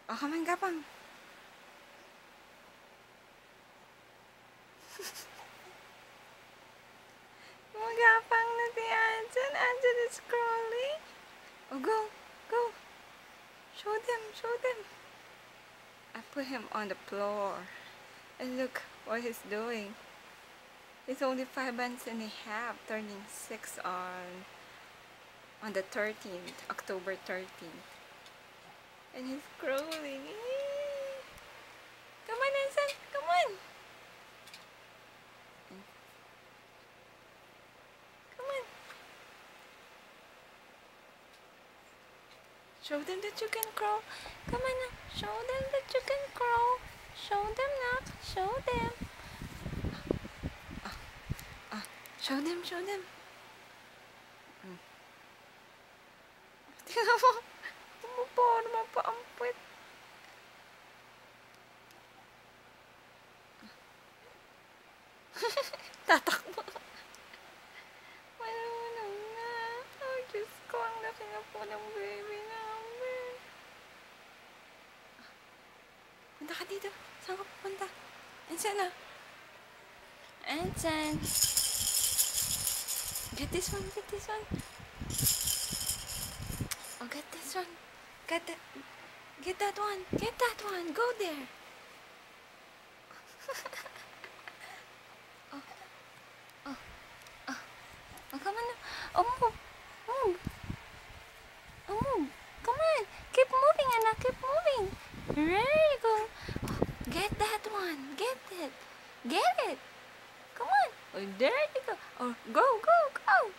Oh, come on, Gapang. Magapang na si Anjan. Anjan is crawling. Oh, go, go. Show them, show them. I put him on the floor. And look what he's doing. He's only 5 months and a half, turning 6 on the 13th, October 13th. And he's crawling. Come on, Anjan, come on. Come on. Show them that you can crawl. Come on now. Show them that you can crawl. Show them now. Show them. Show them, show them. Tingnan mo. Umuporma pa ang puwet. Tatakbo. Malunong na. Oh, Diyos ko. Ang laki na po ng baby namin. Punta ka dito. Saan ka pupunta? Ansan na? Ansan. Get this one, get this one. Oh, get this one. Get that one. Get that one. Go there. Oh, come on. Oh, move. Move. Oh, move. Come on. Keep moving, Anna. Keep moving. There you go. Oh, get that one. Get it. Get it. Come on. Oh, there you go. Oh, go, go, go.